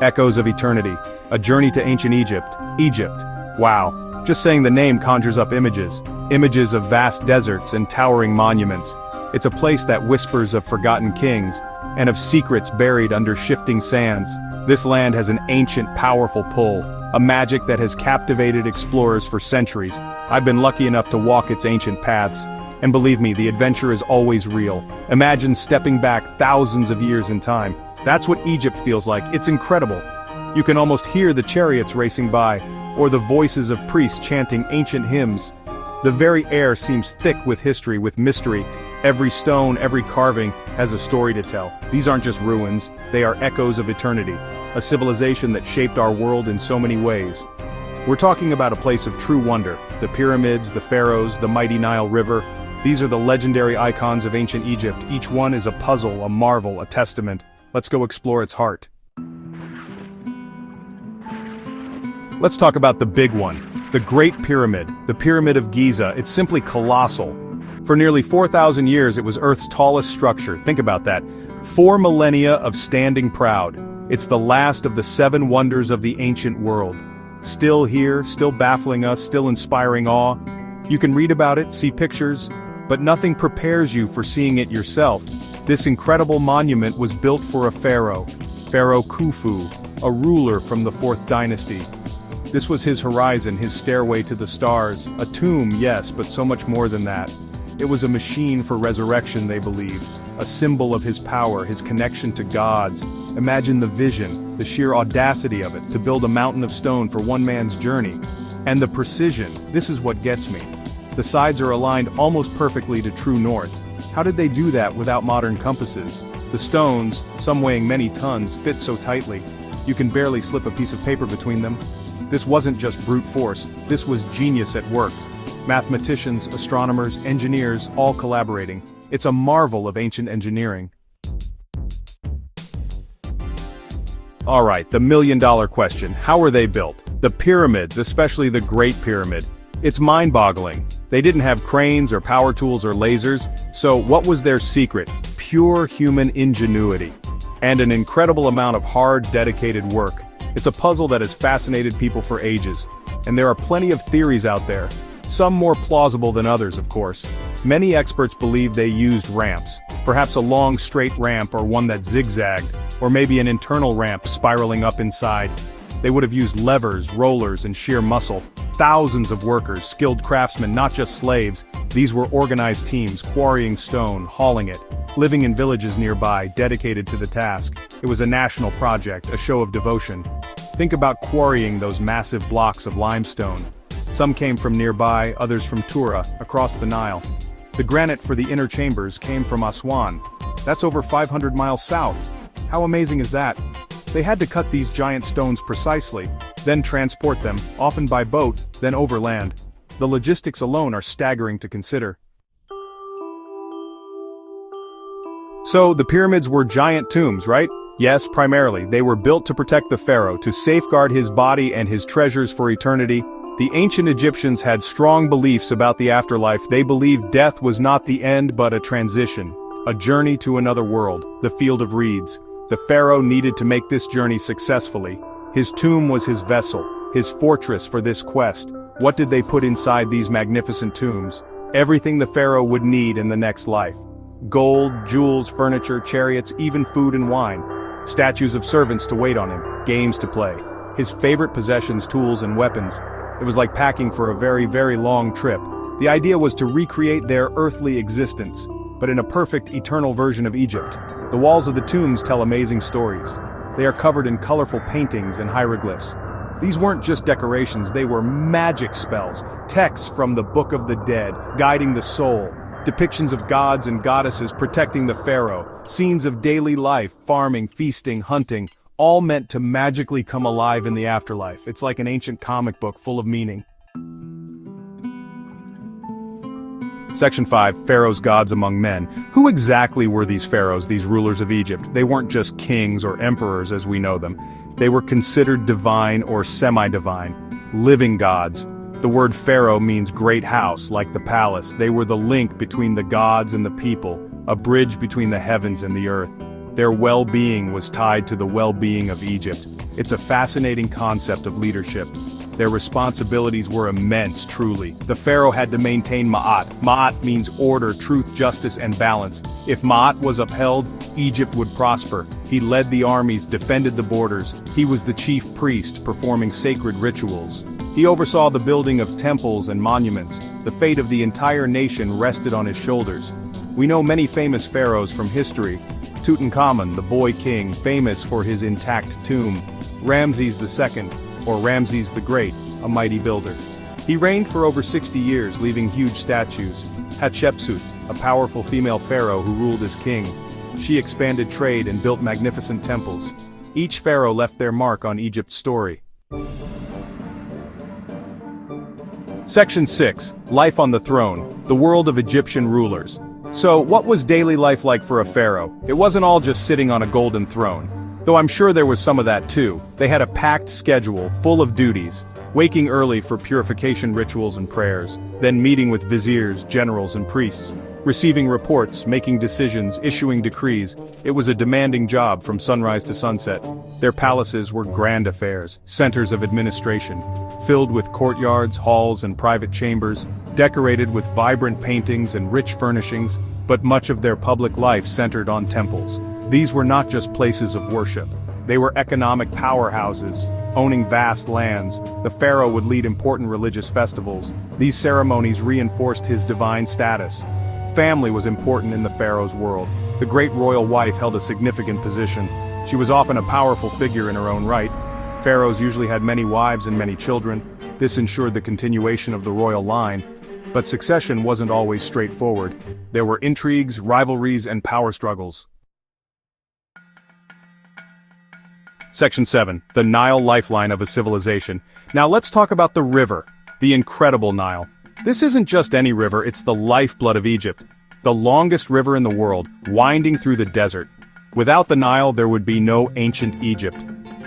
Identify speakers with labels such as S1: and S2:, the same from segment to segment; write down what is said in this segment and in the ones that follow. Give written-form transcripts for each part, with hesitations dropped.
S1: Echoes of Eternity, a journey to ancient Egypt. Egypt. Wow. Just saying the name conjures up images. Images of vast deserts and towering monuments. It's a place that whispers of forgotten kings, and of secrets buried under shifting sands. This land has an ancient, powerful pull, a magic that has captivated explorers for centuries. I've been lucky enough to walk its ancient paths, and believe me, the adventure is always real. Imagine stepping back thousands of years in time. That's what Egypt feels like. It's incredible. You can almost hear the chariots racing by, or the voices of priests chanting ancient hymns. The very air seems thick with history, with mystery. Every stone, every carving, has a story to tell. These aren't just ruins, they are echoes of eternity, a civilization that shaped our world in so many ways. We're talking about a place of true wonder. The pyramids, the pharaohs, the mighty Nile River. These are the legendary icons of ancient Egypt. Each one is a puzzle, a marvel, a testament. Let's go explore its heart. Let's talk about the big one. The Great Pyramid, the Pyramid of Giza. It's simply colossal. For nearly 4,000 years it was Earth's tallest structure. Think about that. 4 millennia of standing proud. It's the last of the 7 wonders of the ancient world. Still here, still baffling us, still inspiring awe. You can read about it, see pictures, but nothing prepares you for seeing it yourself. This incredible monument was built for a pharaoh, Pharaoh Khufu, a ruler from the 4th dynasty. This was his horizon, his stairway to the stars. A tomb, yes, but so much more than that. It was a machine for resurrection, they believed. A symbol of his power, his connection to gods. Imagine the vision, the sheer audacity of it, to build a mountain of stone for one man's journey. And the precision, this is what gets me. The sides are aligned almost perfectly to true north. How did they do that without modern compasses? The stones, some weighing many tons, fit so tightly, you can barely slip a piece of paper between them. This wasn't just brute force, this was genius at work. Mathematicians, astronomers, engineers, all collaborating. It's a marvel of ancient engineering. Alright, the million-dollar question, how were they built? The pyramids, especially the Great Pyramid. It's mind-boggling. They didn't have cranes or power tools or lasers, so what was their secret? Pure human ingenuity. And an incredible amount of hard, dedicated work. It's a puzzle that has fascinated people for ages. And there are plenty of theories out there. Some more plausible than others, of course. Many experts believe they used ramps. Perhaps a long, straight ramp or one that zigzagged, or maybe an internal ramp spiraling up inside. They would have used levers, rollers, and sheer muscle. Thousands of workers, skilled craftsmen, not just slaves. These were organized teams, quarrying stone, hauling it, living in villages nearby, dedicated to the task. It was a national project, a show of devotion. Think about quarrying those massive blocks of limestone. Some came from nearby, others from Tura, across the Nile. The granite for the inner chambers came from Aswan. That's over 500 miles south. How amazing is that? They had to cut these giant stones precisely, then transport them, often by boat, then overland. The logistics alone are staggering to consider. So, the pyramids were giant tombs, right? Yes, primarily. They were built to protect the pharaoh, to safeguard his body and his treasures for eternity. The ancient Egyptians had strong beliefs about the afterlife. They believed death was not the end but a transition, a journey to another world, the field of reeds. The pharaoh needed to make this journey successfully. His tomb was his vessel, his fortress for this quest. What did they put inside these magnificent tombs? Everything the pharaoh would need in the next life. Gold, jewels, furniture, chariots, even food and wine. Statues of servants to wait on him, games to play. His favorite possessions, tools and weapons. It was like packing for a very, very long trip. The idea was to recreate their earthly existence, but in a perfect, eternal version of Egypt. The walls of the tombs tell amazing stories. They are covered in colorful paintings and hieroglyphs. These weren't just decorations, they were magic spells, texts from the Book of the Dead, guiding the soul, depictions of gods and goddesses protecting the pharaoh, scenes of daily life, farming, feasting, hunting, all meant to magically come alive in the afterlife. It's like an ancient comic book full of meaning. Section 5, Pharaohs, Gods Among Men. Who exactly were these pharaohs, these rulers of Egypt? They weren't just kings or emperors as we know them. They were considered divine or semi-divine, living gods. The word pharaoh means great house, like the palace. They were the link between the gods and the people, a bridge between the heavens and the earth. Their well-being was tied to the well-being of Egypt. It's a fascinating concept of leadership. Their responsibilities were immense, truly. The pharaoh had to maintain Ma'at. Ma'at means order, truth, justice, and balance. If Ma'at was upheld, Egypt would prosper. He led the armies, defended the borders. He was the chief priest, performing sacred rituals. He oversaw the building of temples and monuments. The fate of the entire nation rested on his shoulders. We know many famous pharaohs from history. Tutankhamun, the boy king, famous for his intact tomb. Ramses II, or Ramses the Great, a mighty builder. He reigned for over 60 years, leaving huge statues. Hatshepsut, a powerful female pharaoh who ruled as king. She expanded trade and built magnificent temples. Each pharaoh left their mark on Egypt's story. Section 6. Life on the Throne, the world of Egyptian rulers. So, what was daily life like for a pharaoh? It wasn't all just sitting on a golden throne. Though I'm sure there was some of that too. They had a packed schedule, full of duties. Waking early for purification rituals and prayers. Then meeting with viziers, generals, and priests. Receiving reports, making decisions, issuing decrees. It was a demanding job from sunrise to sunset. Their palaces were grand affairs, centers of administration. Filled with courtyards, halls, and private chambers. Decorated with vibrant paintings and rich furnishings. But much of their public life centered on temples. These were not just places of worship. They were economic powerhouses, owning vast lands. The pharaoh would lead important religious festivals. These ceremonies reinforced his divine status. Family was important in the pharaoh's world. The great royal wife held a significant position. She was often a powerful figure in her own right. Pharaohs usually had many wives and many children. This ensured the continuation of the royal line. But succession wasn't always straightforward. There were intrigues, rivalries, and power struggles. Section 7. The Nile lifeline of a civilization. Now let's talk about the river, the incredible Nile. This isn't just any river, it's the lifeblood of Egypt. The longest river in the world, winding through the desert. Without the Nile, there would be no ancient Egypt.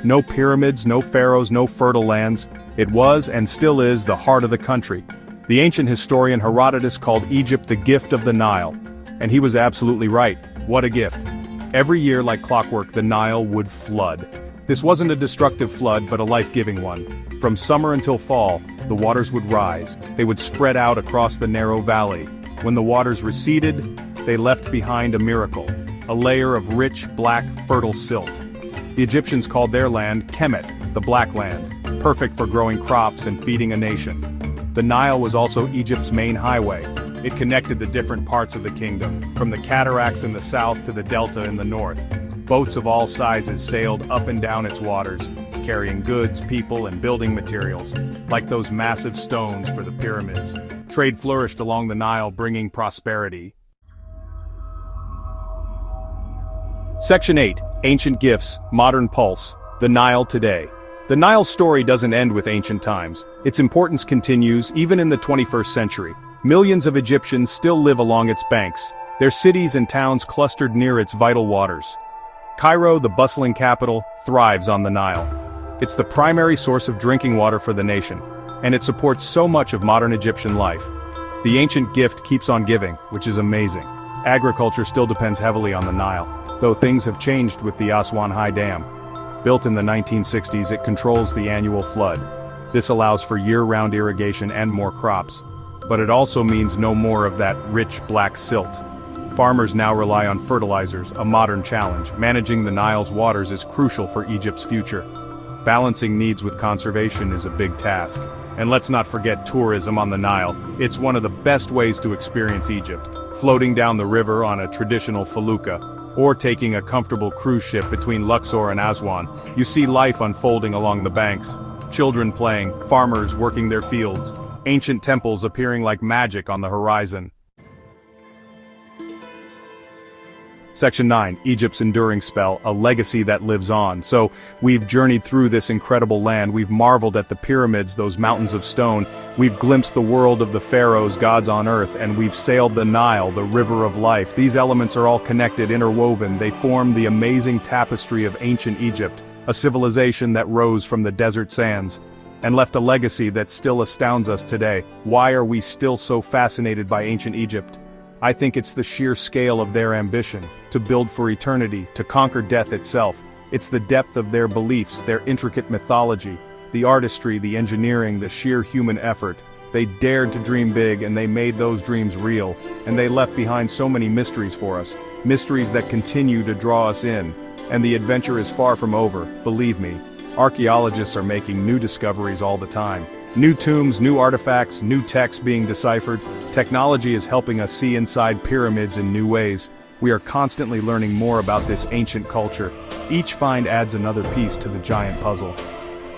S1: No pyramids, no pharaohs, no fertile lands. It was, and still is, the heart of the country. The ancient historian Herodotus called Egypt the gift of the Nile. And he was absolutely right. What a gift. Every year, like clockwork, the Nile would flood. This wasn't a destructive flood, but a life-giving one. From summer until fall, the waters would rise. They would spread out across the narrow valley. When the waters receded, they left behind a miracle, a layer of rich, black, fertile silt. The Egyptians called their land Kemet, the Black Land, perfect for growing crops and feeding a nation. The Nile was also Egypt's main highway. It connected the different parts of the kingdom, from the cataracts in the south to the delta in the north. Boats of all sizes sailed up and down its waters, carrying goods, people, and building materials, like those massive stones for the pyramids. Trade flourished along the Nile, bringing prosperity. Section 8. Ancient Gifts, Modern Pulse, the Nile today. The Nile's story doesn't end with ancient times. Its importance continues even in the 21st century. Millions of Egyptians still live along its banks, their cities and towns clustered near its vital waters. Cairo, the bustling capital, thrives on the Nile. It's the primary source of drinking water for the nation, and it supports so much of modern Egyptian life. The ancient gift keeps on giving, which is amazing. Agriculture still depends heavily on the Nile, though things have changed with the Aswan High Dam. Built in the 1960s, it controls the annual flood. This allows for year-round irrigation and more crops. But it also means no more of that rich black silt. Farmers now rely on fertilizers, a modern challenge. Managing the Nile's waters is crucial for Egypt's future. Balancing needs with conservation is a big task. And let's not forget tourism on the Nile. It's one of the best ways to experience Egypt. Floating down the river on a traditional felucca, or taking a comfortable cruise ship between Luxor and Aswan, you see life unfolding along the banks. Children playing, farmers working their fields, ancient temples appearing like magic on the horizon. Section 9, Egypt's enduring spell, a legacy that lives on. So, we've journeyed through this incredible land, we've marveled at the pyramids, those mountains of stone, we've glimpsed the world of the pharaohs, gods on earth, and we've sailed the Nile, the river of life. These elements are all connected, interwoven, they form the amazing tapestry of ancient Egypt, a civilization that rose from the desert sands, and left a legacy that still astounds us today. Why are we still so fascinated by ancient Egypt? I think it's the sheer scale of their ambition, to build for eternity, to conquer death itself. It's the depth of their beliefs, their intricate mythology, the artistry, the engineering, the sheer human effort. They dared to dream big and they made those dreams real, and they left behind so many mysteries for us, mysteries that continue to draw us in. And the adventure is far from over, believe me. Archaeologists are making new discoveries all the time. New tombs, new artifacts, new texts being deciphered. Technology is helping us see inside pyramids in new ways. We are constantly learning more about this ancient culture. Each find adds another piece to the giant puzzle.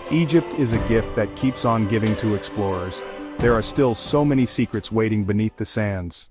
S1: Egypt is a gift that keeps on giving to explorers. There are still so many secrets waiting beneath the sands.